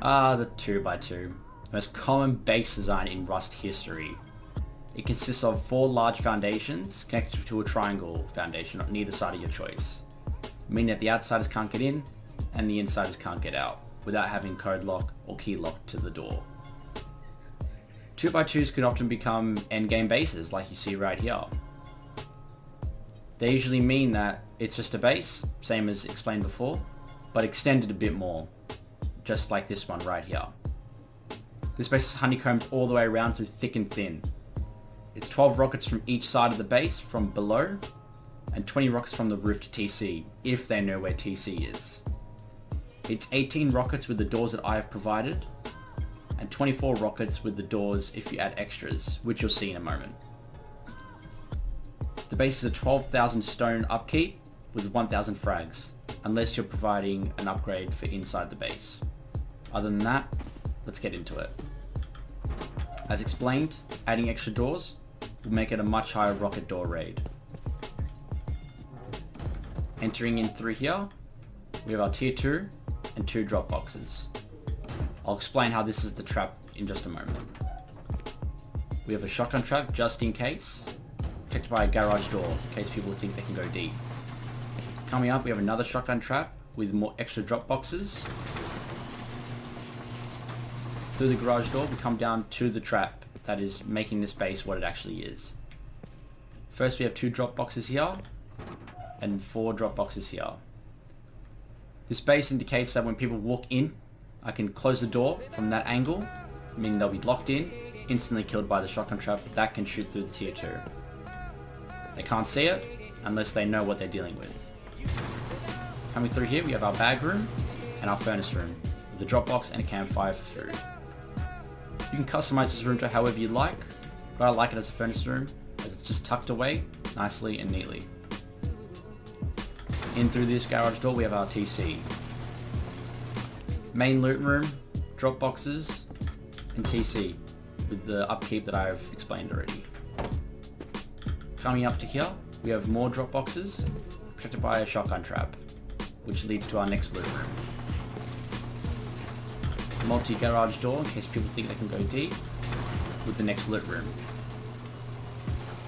The 2x2. Most common base design in Rust history. It consists of 4 large foundations connected to a triangle foundation on either side of your choice, meaning that the outsiders can't get in and the insiders can't get out without having code lock or key lock to the door. 2x2s can often become endgame bases like you see right here. They usually mean that it's just a base, same as explained before, but extended a bit more, just like this one right here. This base is honeycombed all the way around through thick and thin. It's 12 rockets from each side of the base from below, and 20 rockets from the roof to TC, if they know where TC is. It's 18 rockets with the doors that I have provided, and 24 rockets with the doors if you add extras, which you'll see in a moment. The base is a 12,000 stone upkeep with 1,000 frags, unless you're providing an upgrade for inside the base. Other than that, let's get into it. As explained, adding extra doors will make it a much higher rocket door raid. Entering in through here, we have our tier 2 and 2 drop boxes. I'll explain how this is the trap in just a moment. We have a shotgun trap just in case, protected by a garage door in case people think they can go deep. Coming up, we have another shotgun trap with more extra drop boxes. Through the garage door, we come down to the trap that is making this base what it actually is. First, we have 2 drop boxes here and 4 drop boxes here. This base indicates that when people walk in, I can close the door from that angle, meaning they'll be locked in, instantly killed by the shotgun trap that can shoot through the tier 2. They can't see it unless they know what they're dealing with. Coming through here, we have our bag room and our furnace room, with a drop box and a campfire for food. You can customize this room to however you like, but I like it as a furnace room as it's just tucked away nicely and neatly. In through this garage door, we have our TC. Main loot room, drop boxes, and TC with the upkeep that I've explained already. Coming up to here, we have more drop boxes protected by a shotgun trap, which leads to our next loot room. Multi-garage door in case people think they can go deep, with the next loot room.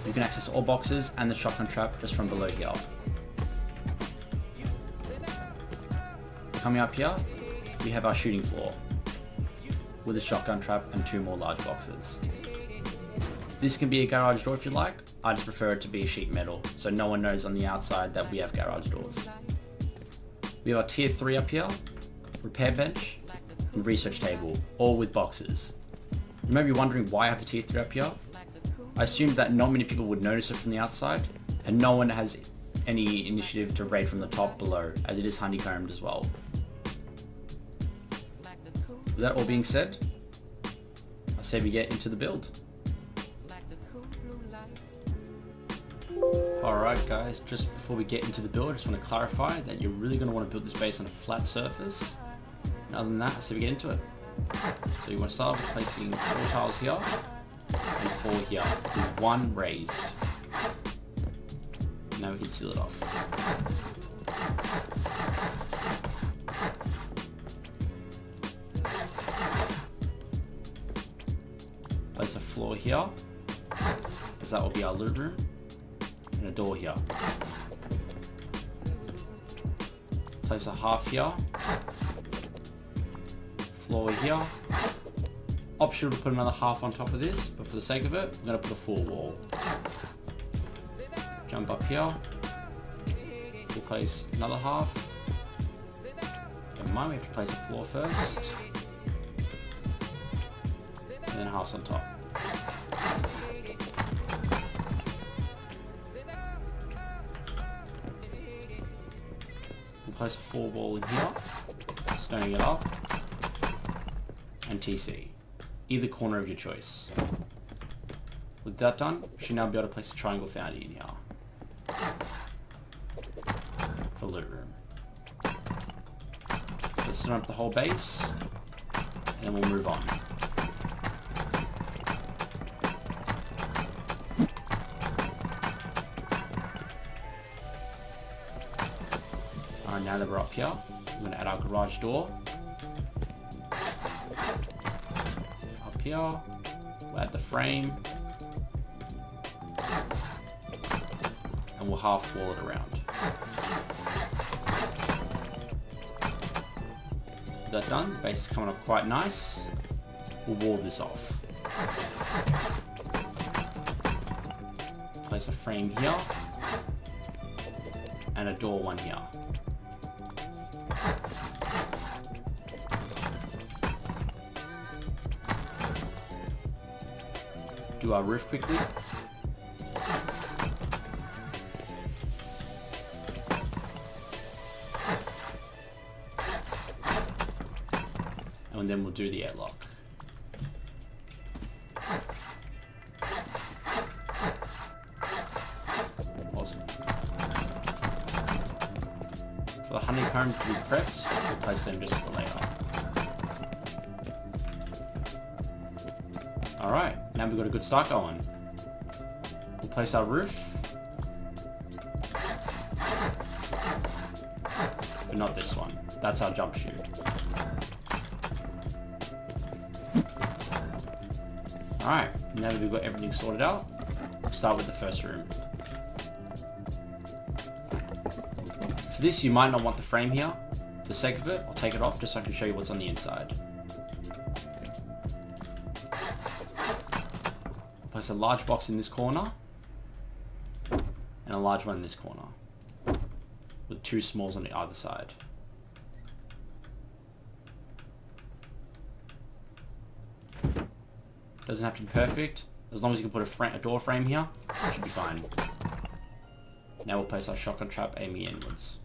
You can access all boxes and the shotgun trap just from below here. Coming up here, we have our shooting floor, with a shotgun trap and 2 more large boxes. This can be a garage door if you like. I just prefer it to be a sheet metal, so no one knows on the outside that we have garage doors. We have our tier 3 up here, repair bench, and research table, all with boxes. You may be wondering why I have the tier 3 up here. I assumed that not many people would notice it from the outside, and no one has any initiative to raid from the top below, as it is honeycombed as well. With that all being said, I say we get into the build. Alright guys, just before we get into the build, I just want to clarify that you're really going to want to build this base on a flat surface. And other than that, so we get into it. So you want to start with placing 4 tiles here and 4 here, with 1 raised. Now we can seal it off. Place a floor here, as that will be our loot room, and a door here. Place a half here, floor here. Optional to put another half on top of this, but for the sake of it, I'm going to put a full wall. Jump up here, we'll place another half. Don't mind, we have to place a floor first, and then halves on top. We'll place a 4 wall in here, stoning it up, and TC, either corner of your choice. With that done, you should now be able to place a triangle foundry in here for loot room. Let's set up the whole base, and we'll move on. Alright, now that we're up here, I'm going to add our garage door. here. We'll add the frame. And we'll half wall it around. With that done, base is coming up quite nice. We'll wall this off. Place a frame here. And a door one here. Do our roof quickly. And then we'll do the airlock. Awesome. For the honeycomb to be prepped, we'll place them just for later. Alright, now we've got a good start going. We'll place our roof. But not this one. That's our jump chute. Alright, now that we've got everything sorted out, we'll start with the first room. For this, you might not want the frame here. For the sake of it, I'll take it off just so I can show you what's on the inside. Place a large box in this corner, and a large one in this corner, with two smalls on the either side. Doesn't have to be perfect. As long as you can put a door frame here, it should be fine. Now we'll place our shotgun trap aiming inwards.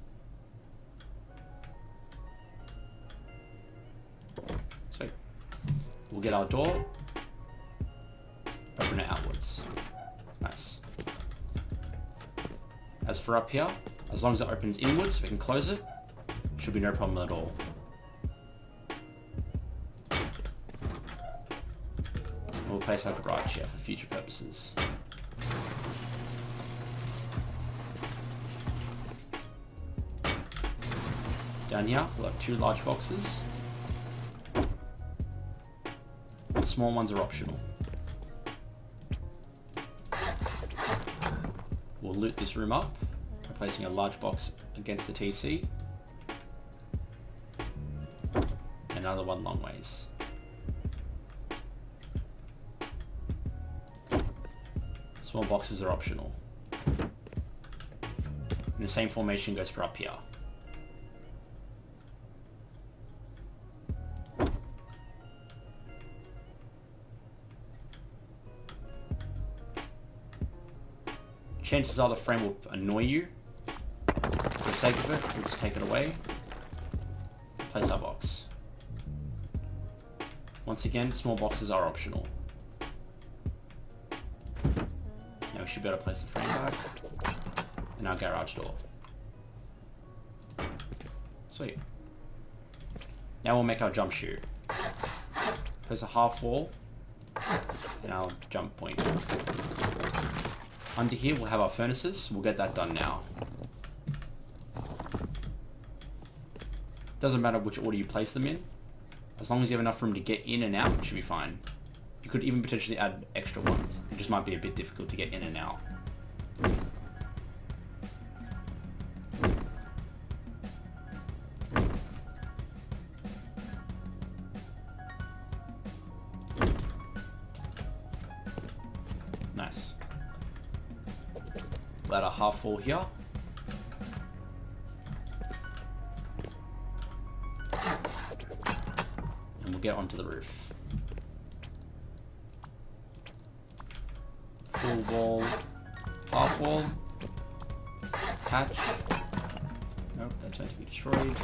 So we'll get our door, open it outwards. Nice. As for up here, as long as it opens inwards, we can close it. Should be no problem at all. We'll place our garage here for future purposes. Down here, we'll have two large boxes. The small ones are optional. We'll loot this room up by placing a large box against the TC. Another one long ways. Small boxes are optional. And the same formation goes for up here. Chances are the frame will annoy you. For the sake of it, we'll just take it away. Place our box. Once again, small boxes are optional. Now we should be able to place the frame back. And our garage door. Sweet. Now we'll make our jump chute. Place a half wall. And our jump point. Under here we'll have our furnaces. We'll get that done now. Doesn't matter which order you place them in. As long as you have enough room to get in and out, it should be fine. You could even potentially add extra ones. It just might be a bit difficult to get in and out. Nice. We'll add a half wall here. And we'll get onto the roof. Full wall, half wall, hatch. Nope, that's meant to be destroyed.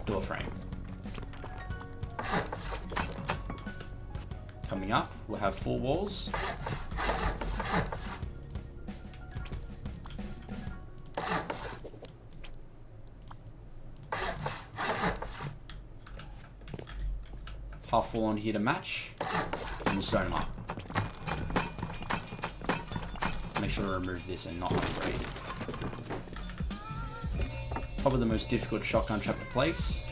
Door frame. Coming up, we'll have 4 walls. Half wall on here to match. And we'll stone them up. Make sure to remove this and not upgrade it. Probably the most difficult shotgun trap to place.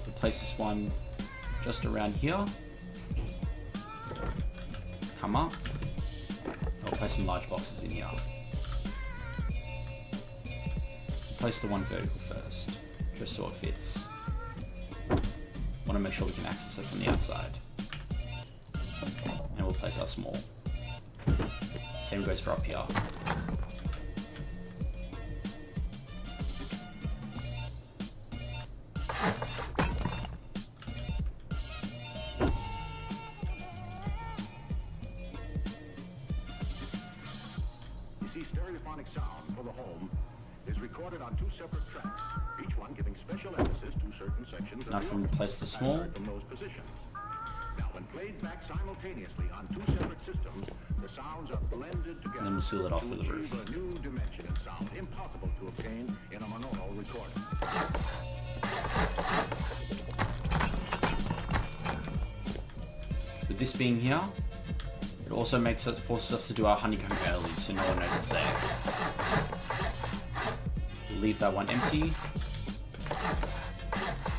We'll place this one just around here. Come up. I'll place some large boxes in here. Place the one vertical first, just so it fits. Want to make sure we can access it from the outside. And we'll place our small. Same goes for up here. You see, stereophonic sound for the home is recorded on 2 separate tracks, each one giving special emphasis to certain sections of Now the from audio, place the small. from those positions. Now, when played back simultaneously on 2 separate systems, the sounds are blended together. And then we'll seal it off to with the roof. achieve a new dimension in sound, impossible to obtain in a monaural recording. With this being here, it also forces us to do our honeycomb early, so no one knows it's there. We'll leave that one empty.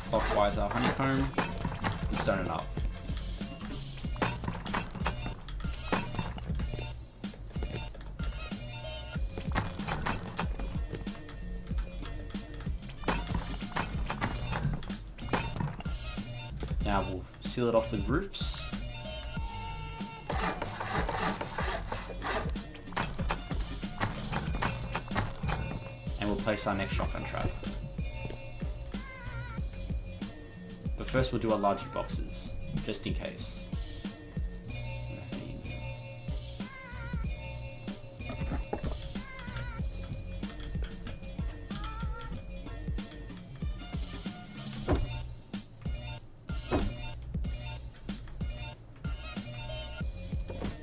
Clockwise our honeycomb, and stone it up. Now we'll seal it off with roofs. And we'll place our next shotgun trap. But first we'll do our larger boxes, just in case.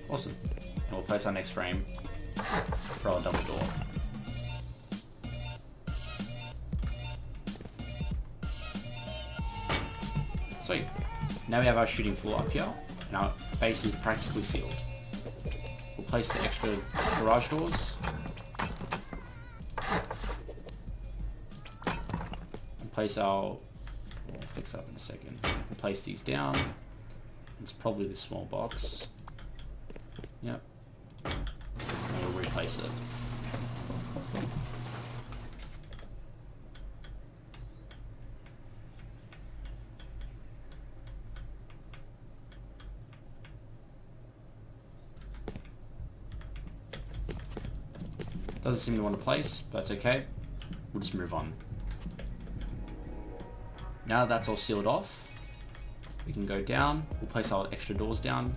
Awesome. And we'll place our next frame for our double door. Sweet. Now we have our shooting floor up here, and our base is practically sealed. We'll place the extra garage doors. And place our... We'll fix that in a second. We'll place these down. It's probably the small box. Yep. And we'll replace it. Doesn't seem to want to place, but it's okay. We'll just move on. Now that that's all sealed off, we can go down. We'll place our extra doors down.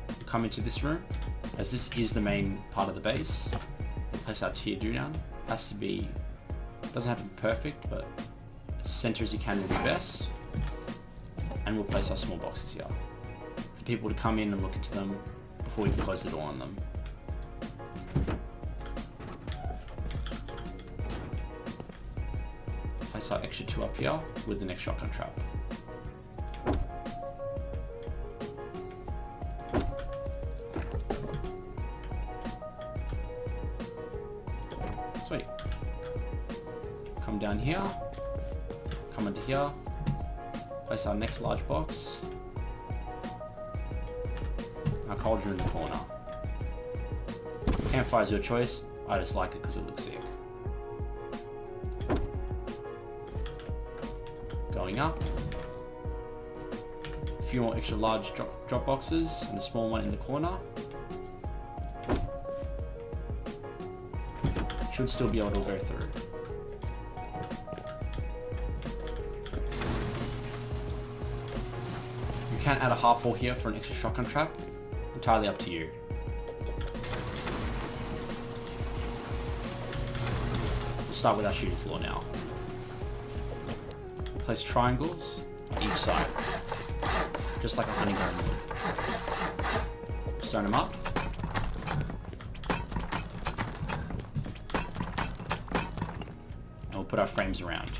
We'll come into this room, as this is the main part of the base. We'll place our tier 2 down. Has to be, doesn't have to be perfect, but as center as you can will be best. And we'll place our small boxes here for people to come in and look into them before we can close the door on them. Place our extra 2 up here with the next shotgun trap. Sweet. Come down here, come into here, place our next large box. Our cauldron in the corner. Campfire's your choice. I just like it because it looks sick. Going up. A few more extra large drop boxes and a small one in the corner. Should still be able to go through. You can add a half wall here for an extra shotgun trap. Entirely up to you. We'll start with our shooting floor now. Place triangles on each side, just like a honeycomb would. Stone them up. And we'll put our frames around.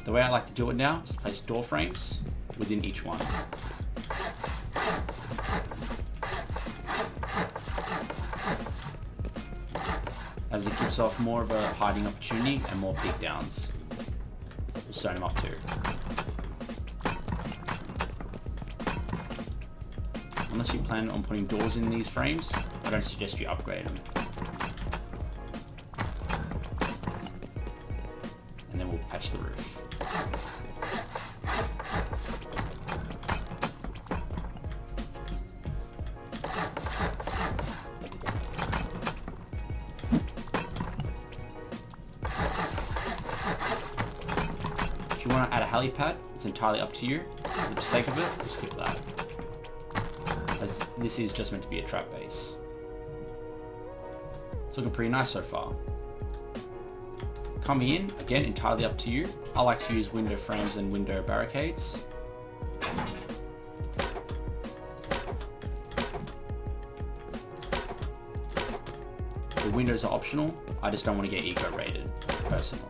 The way I like to do it now is place door frames within each one. As it gives off more of a hiding opportunity and more peek downs. We'll stone them up too. Unless you plan on putting doors in these frames, I don't suggest you upgrade them. And then we'll patch the roof. If you want to add a helipad, it's entirely up to you. For the sake of it, we'll skip that. As this is just meant to be a trap base. It's looking pretty nice so far. Coming in, again, entirely up to you. I like to use window frames and window barricades. The windows are optional. I just don't want to get eco rated, personally.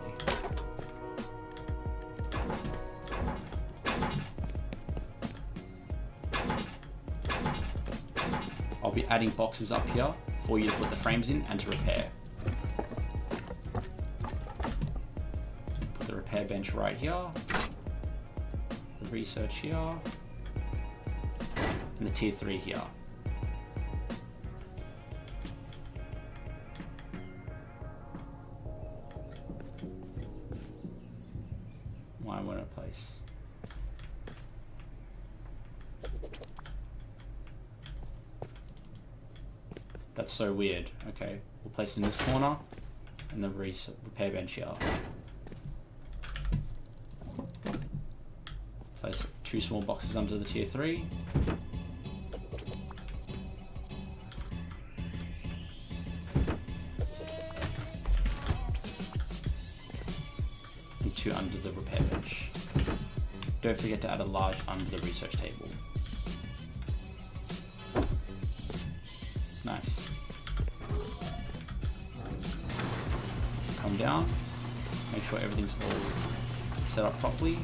I'll be adding boxes up here for you to put the frames in and to repair. Put the repair bench right here, the research here, and the tier 3 here. Why won't it place? That's so weird. Okay, we'll place it in this corner and the repair bench here. Place 2 small boxes under the tier 3. And 2 under the repair bench. Don't forget to add a large under the research table. Nice. Come down, make sure everything's all set up properly.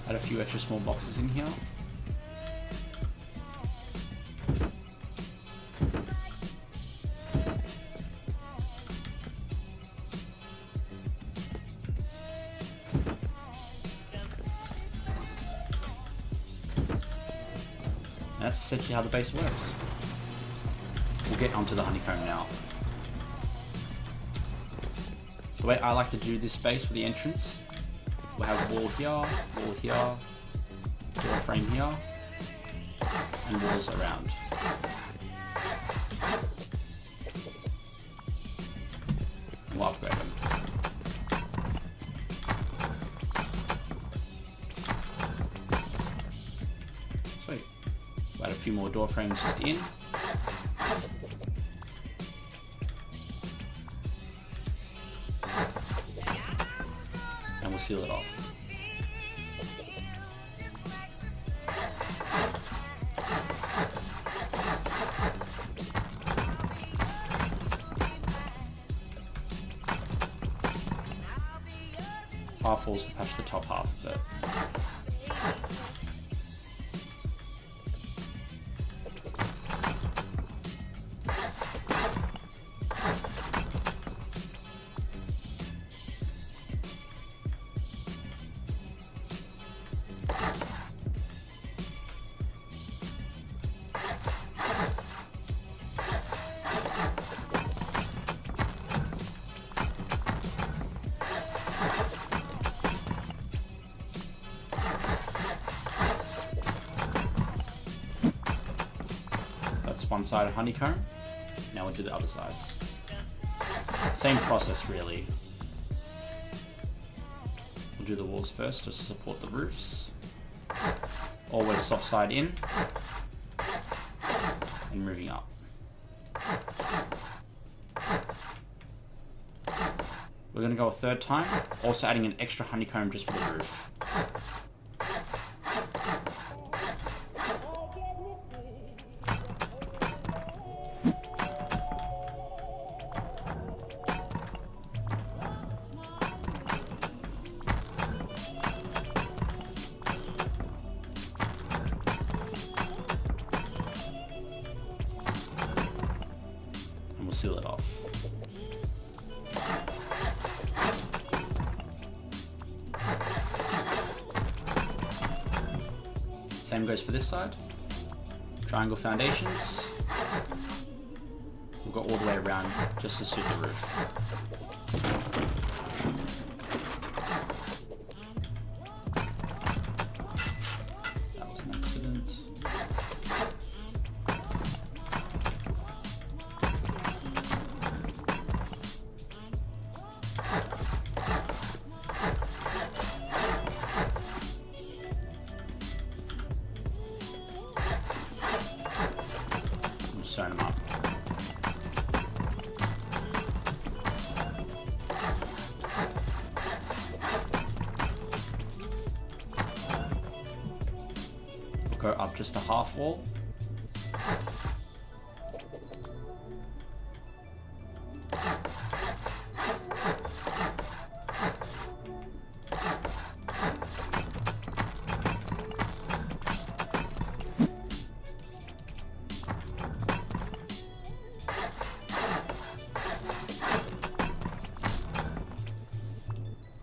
Add a few extra small boxes in here. That's essentially how the base works. We'll get onto the honeycomb now. The way I like to do this space for the entrance, we'll have wall here, door frame here, and walls around. And we'll upgrade them. Sweet. We'll add a few more door frames just in. And we'll seal it off. Half walls to patch the top half of it. That's one side of honeycomb. Now we'll do the other sides. Same process really. We'll do the walls first just to support the roofs. Always soft side in and moving up. We're going to go a third time, also adding an extra honeycomb just for the roof. seal it off. Same goes for this side. Triangle foundations. We'll go all the way around just to suit the roof. That was an accident. I'm just throwing them up. Go up just a half wall.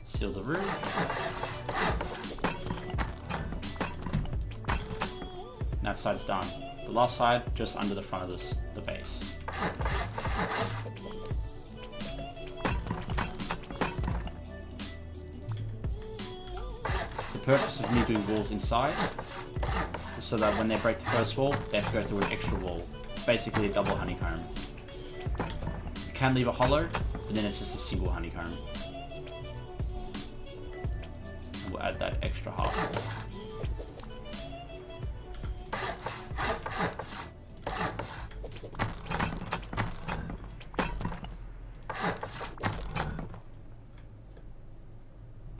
Seal the roof. That side's done. The last side just under the front of the base. The purpose of me doing walls inside is so that when they break the first wall, they have to go through an extra wall. Basically a double honeycomb. You can leave a hollow, but then it's just a single honeycomb. And we'll add that extra half wall.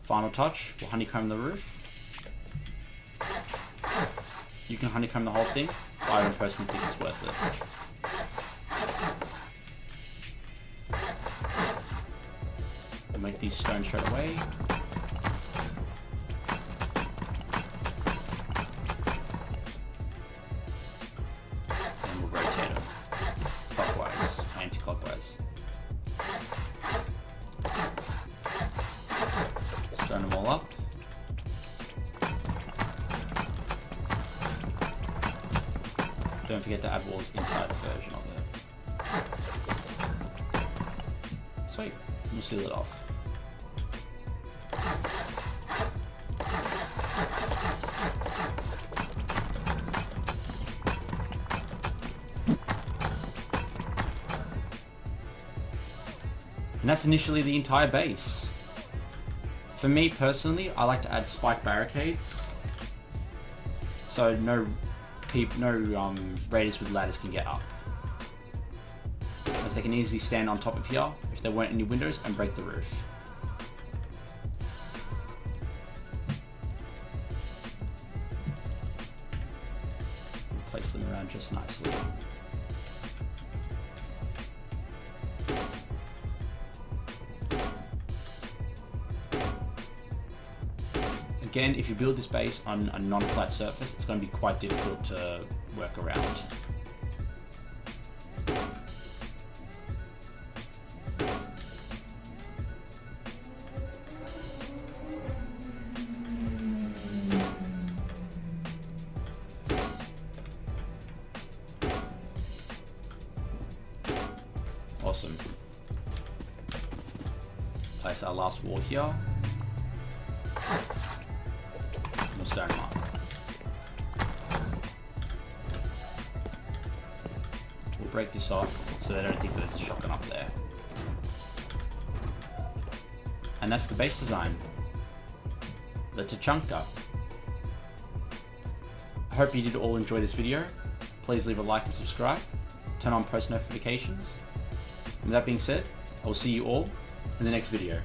Final touch, we'll honeycomb the roof. You can honeycomb the whole thing, but I don't personally think it's worth it. We'll make these stones straight away. And we'll rotate them clockwise, anti-clockwise. Turn them all up. Don't forget to add walls inside the version of it. Sweet. We'll seal it off. And that's initially the entire base. For me personally, I like to add spike barricades, so no raiders with ladders can get up, as they can easily stand on top of here if there weren't any windows and break the roof. Place them around just nicely. Again, if you build this base on a non-flat surface, it's going to be quite difficult to work around. Awesome. Place our last wall here. We'll start them up. We'll break this off so they don't think that there's a shotgun up there. And that's the base design. The Tachanka. I hope you did all enjoy this video. Please leave a like and subscribe. Turn on post notifications. And with that being said, I will see you all in the next video.